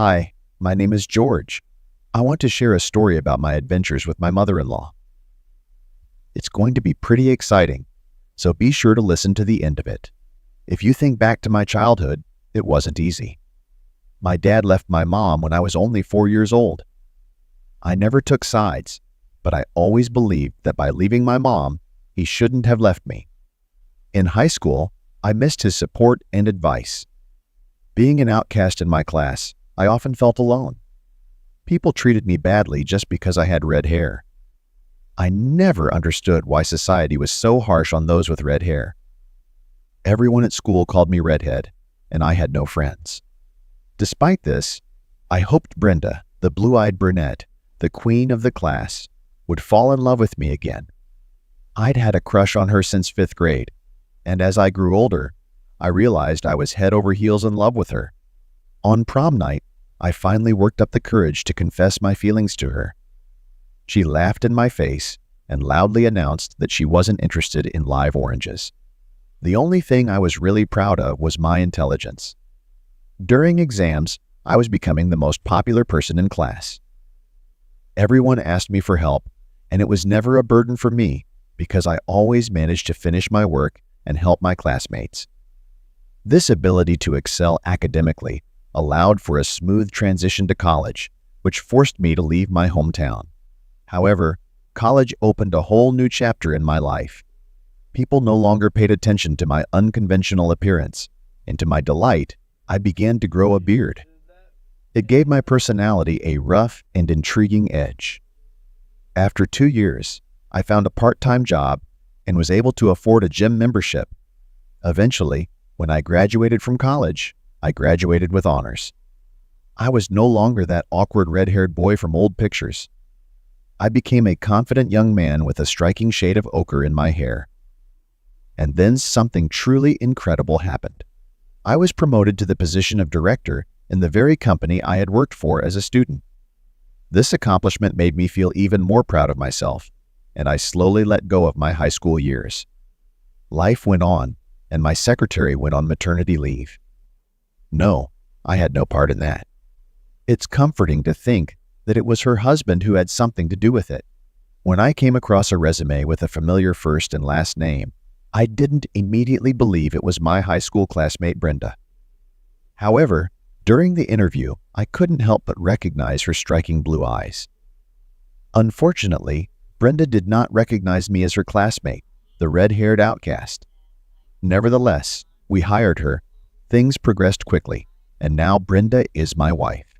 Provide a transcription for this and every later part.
Hi, my name is George. I want to share a story about my adventures with my mother-in-law. It's going to be pretty exciting, so be sure to listen to the end of it. If you think back to my childhood, it wasn't easy. My dad left my mom when I was only 4 years old. I never took sides, but I always believed that by leaving my mom, he shouldn't have left me. In high school, I missed his support and advice. Being an outcast in my class, I often felt alone. People treated me badly just because I had red hair. I never understood why society was so harsh on those with red hair. Everyone at school called me redhead, and I had no friends. Despite this, I hoped Brenda, the blue-eyed brunette, the queen of the class, would fall in love with me again. I'd had a crush on her since 5th grade, and as I grew older, I realized I was head over heels in love with her. On prom night, I finally worked up the courage to confess my feelings to her. She laughed in my face and loudly announced that she wasn't interested in live oranges. The only thing I was really proud of was my intelligence. During exams, I was becoming the most popular person in class. Everyone asked me for help, and it was never a burden for me because I always managed to finish my work and help my classmates. This ability to excel academically allowed for a smooth transition to college, which forced me to leave my hometown. However, college opened a whole new chapter in my life. People no longer paid attention to my unconventional appearance, and to my delight, I began to grow a beard. It gave my personality a rough and intriguing edge. After 2 years, I found a part-time job and was able to afford a gym membership. Eventually, when I graduated from college, I graduated with honors. I was no longer that awkward red-haired boy from old pictures. I became a confident young man with a striking shade of ochre in my hair. And then something truly incredible happened. I was promoted to the position of director in the very company I had worked for as a student. This accomplishment made me feel even more proud of myself, and I slowly let go of my high school years. Life went on, and my secretary went on maternity leave. No, I had no part in that. It's comforting to think that it was her husband who had something to do with it. When I came across a resume with a familiar first and last name, I didn't immediately believe it was my high school classmate Brenda. However, during the interview, I couldn't help but recognize her striking blue eyes. Unfortunately, Brenda did not recognize me as her classmate, the red-haired outcast. Nevertheless, we hired her, things progressed quickly, and now Brenda is my wife.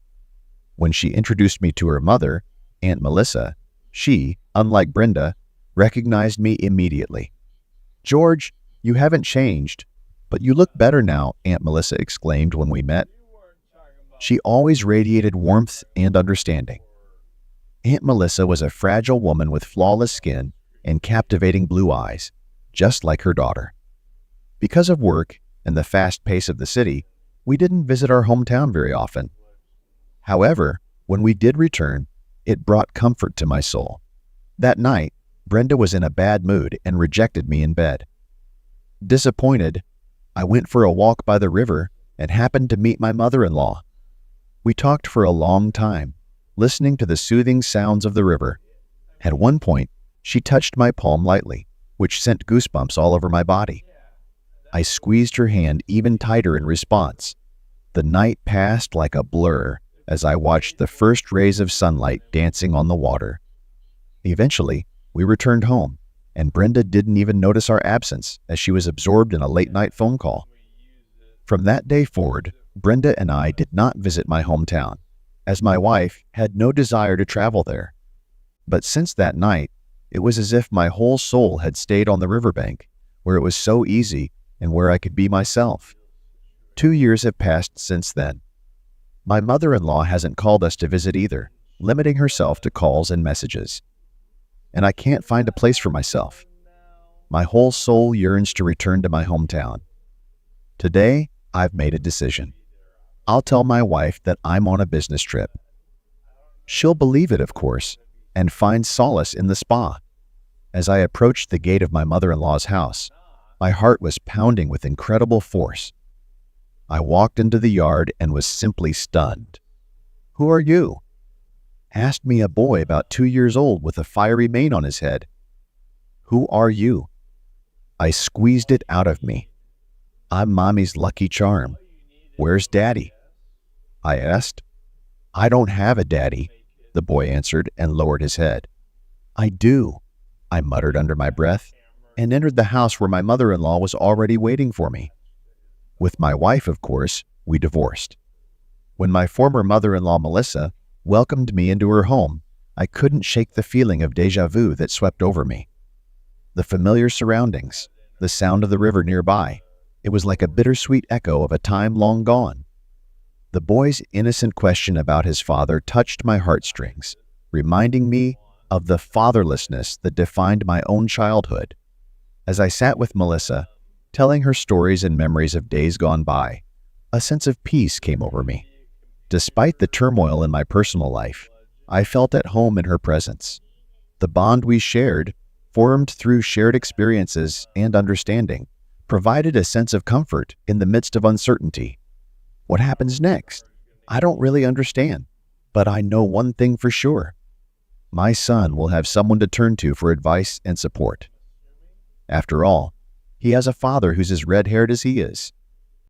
When she introduced me to her mother, Aunt Melissa, she, unlike Brenda, recognized me immediately. "George, you haven't changed, but you look better now," Aunt Melissa exclaimed when we met. She always radiated warmth and understanding. Aunt Melissa was a fragile woman with flawless skin and captivating blue eyes, just like her daughter. Because of work and the fast pace of the city, we didn't visit our hometown very often. However, when we did return, it brought comfort to my soul. That night, Brenda was in a bad mood and rejected me in bed. Disappointed, I went for a walk by the river and happened to meet my mother-in-law. We talked for a long time, listening to the soothing sounds of the river. At one point, she touched my palm lightly, which sent goosebumps all over my body. I squeezed her hand even tighter in response. The night passed like a blur as I watched the first rays of sunlight dancing on the water. Eventually, we returned home, and Brenda didn't even notice our absence as she was absorbed in a late-night phone call. From that day forward, Brenda and I did not visit my hometown, as my wife had no desire to travel there. But since that night, it was as if my whole soul had stayed on the riverbank, where it was so easy and where I could be myself. 2 years have passed since then. My mother-in-law hasn't called us to visit either, limiting herself to calls and messages. And I can't find a place for myself. My whole soul yearns to return to my hometown. Today, I've made a decision. I'll tell my wife that I'm on a business trip. She'll believe it, of course, and find solace in the spa. As I approached the gate of my mother-in-law's house, my heart was pounding with incredible force. I walked into the yard and was simply stunned. "Who are you?" asked me a boy about 2 years old with a fiery mane on his head. "Who are you?" I squeezed it out of me. "I'm Mommy's lucky charm. Where's Daddy?" I asked. "I don't have a daddy," the boy answered and lowered his head. "I do," I muttered under my breath, and entered the house where my mother-in-law was already waiting for me. With my wife, of course, we divorced. When my former mother-in-law, Melissa, welcomed me into her home, I couldn't shake the feeling of déjà vu that swept over me. The familiar surroundings, the sound of the river nearby, it was like a bittersweet echo of a time long gone. The boy's innocent question about his father touched my heartstrings, reminding me of the fatherlessness that defined my own childhood. As I sat with Melissa, telling her stories and memories of days gone by, a sense of peace came over me. Despite the turmoil in my personal life, I felt at home in her presence. The bond we shared, formed through shared experiences and understanding, provided a sense of comfort in the midst of uncertainty. What happens next? I don't really understand, but I know one thing for sure. My son will have someone to turn to for advice and support. After all, he has a father who's as red-haired as he is.